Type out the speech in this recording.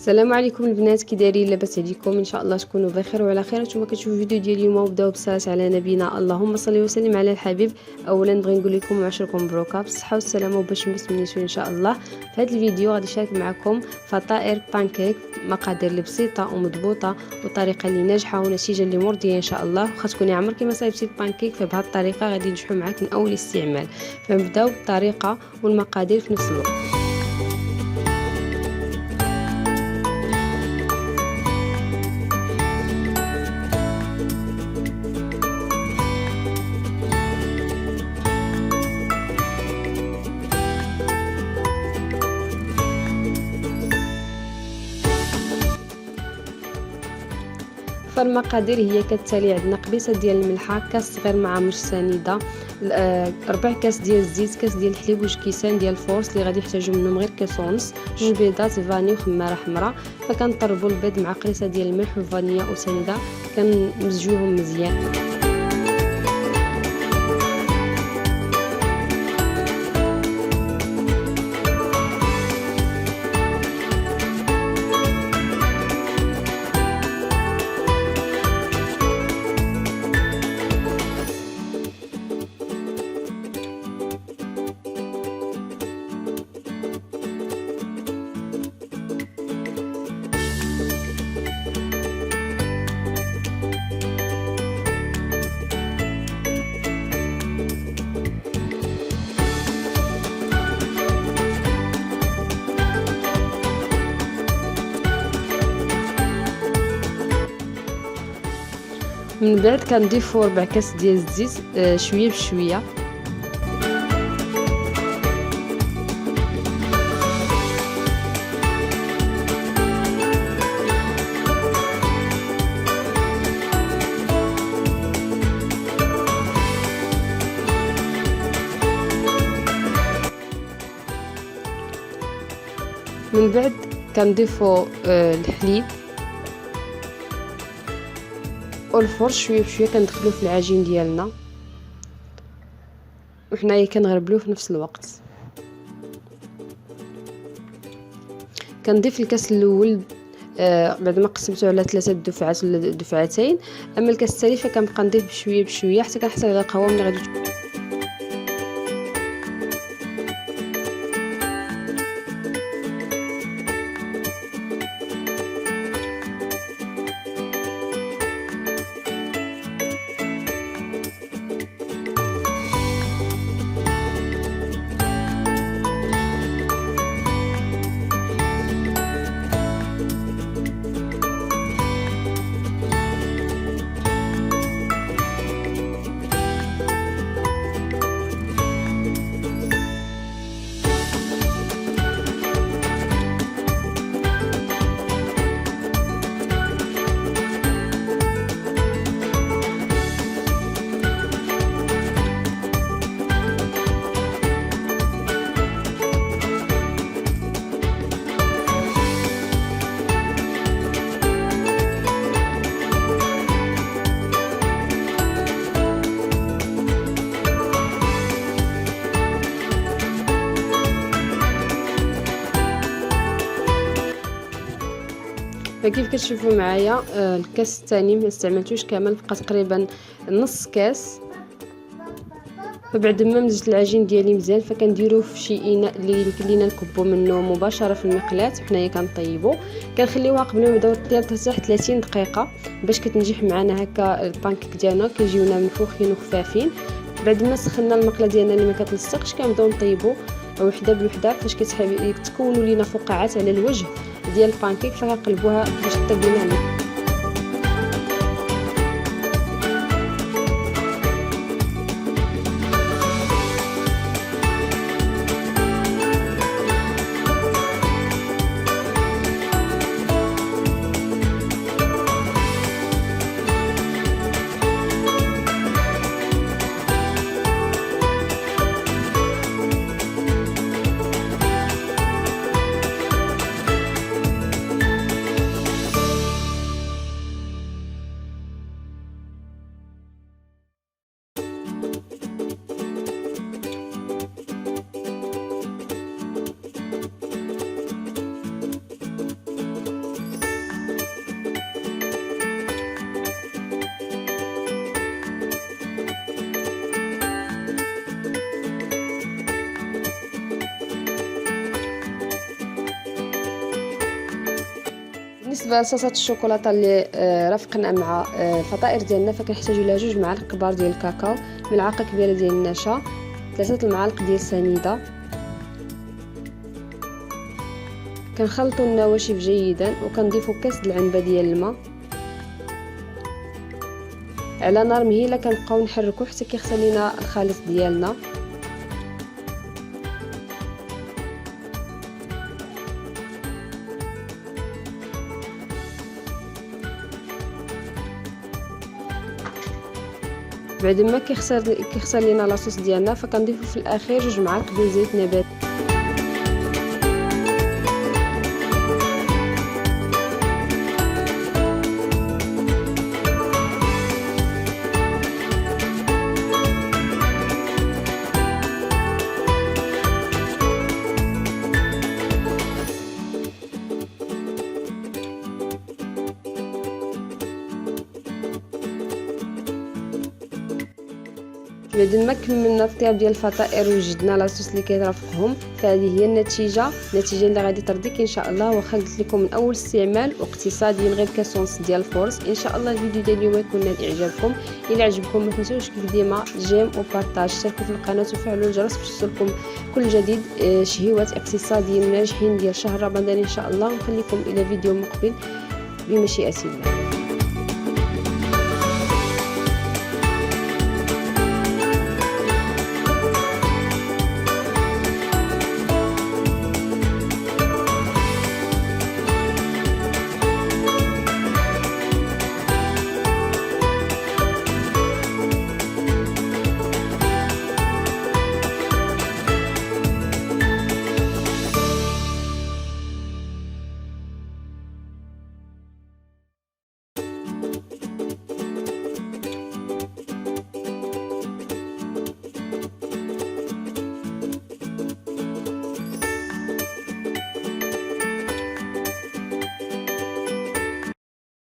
السلام عليكم البنات، كي دايرين؟ لاباس عليكم؟ ان شاء الله تكونوا بخير وعلى خير. نتوما كتشوفوا الفيديو ديال اليوم وبداو بصلاه على نبينا اللهم صل وسلم على الحبيب. اولا نبغي نقول لكم وعشركم مبروكه بالصحه والسلامه وباش ما تمنيتو ان شاء الله. في هذا الفيديو غادي نشارك معكم فطائر بانكيك، مقادير اللي بسيطه ومضبوطه وطريقه اللي ناجحه ونتيجه اللي مرضيه ان شاء الله. واخا تكوني عمرك ما صايبتي البانكيك فبهذه الطريقه غادي ينجحوا معاك من اول استعمال. فنبداو بالطريقه والمقادير في نفس الوقت. فالمقادير هي كالتالي: عندنا قبيصه ديال الملحه، كاس صغير مع مش سنيده، 4 كاس ديال الزيت، كاس ديال الحليب، وجوج كيسان ديال الفورس اللي غادي يحتاجوا منهم غير كاس ونص، 2 بيضات فاني وخماره حمراء. فكنطربوا البيض مع قريصه ديال الملح والفانيا وسنيده، كنمزجوهم مزيان. من بعد كنضيفوا 4 كاس ديال الزيت شويه بشويه. من بعد كنضيفوا الحليب والفرش شويه بشويه، كندخلوه في العجين ديالنا وحنايا كنغربلوه في نفس الوقت. كنضيف الكاس الاول بعد ما قسمته على 3 دفعات ولا دفعتين. اما الكاس الثاني فكنبقى نضيف بشويه بشويه حتى كنحصل على القوام اللي غادي فكيف كتشوفوا معايا الكاس الثاني ما استعملتوش كامل، بقى تقريبا نص كاس. فبعد ما مزجت العجين ديالي مزيان فكنديروه في شي اناء اللي يمكن لينا نكبو منه مباشره في المقلاة وحنايا كنطيبو. كنخليوها قبل ما نبداو الطياب حتى 30 دقيقه باش كتنجح معنا هكا البانكيك ديالنا، كيجيونا منفوخين وخفافين. بعد ما سخنا المقله ديالنا اللي ما كتلصقش كنبداو نطيبو وحده بوحده فاش كتكونوا لينا فقاعات على الوجه ديال البانكيك، فكنقلبوها باش طيب لينا. بالنسبه لصوصات الشوكولاته اللي رافقنا مع الفطائر ديالنا، فكنحتاجوا لها 2 معالق كبار ديال الكاكاو، ملعقه كبيره ديال النشا، 3 المعالق ديال السنيده. كنخلطوا النواشف جيدا وكنضيفوا كاس د العنبه ديال الماء على نار مهيله. كنبقاو نحركوا حتى كيغسل لينا الخليط ديالنا. بعد ما كيخسر لينا لاصوص ديالنا، فكنضيفوا في الاخير 2 معالق ديال زيت نباتي. بعد ما كملنا الطياب ديال الفطائر وجدنا لاصوص اللي كيترافقهم، فهذه هي النتيجه اللي غادي ترضيك ان شاء الله. واخا قلت لكم من اول استعمال واقتصاديين غير كاس ونص ديال الفورس. ان شاء الله الفيديو ديال اليوم يكون نال اعجابكم. الى عجبكم ما تنسوش كيف ديما جيم وبارطاج، اشتركوا في القناه وفعلوا الجرس باش يوصلكم كل جديد. شهيوات اقتصاديين ناجحين ديال شهر رمضان ان شاء الله. ونخليكم الى فيديو مقبل بمشيئه الله.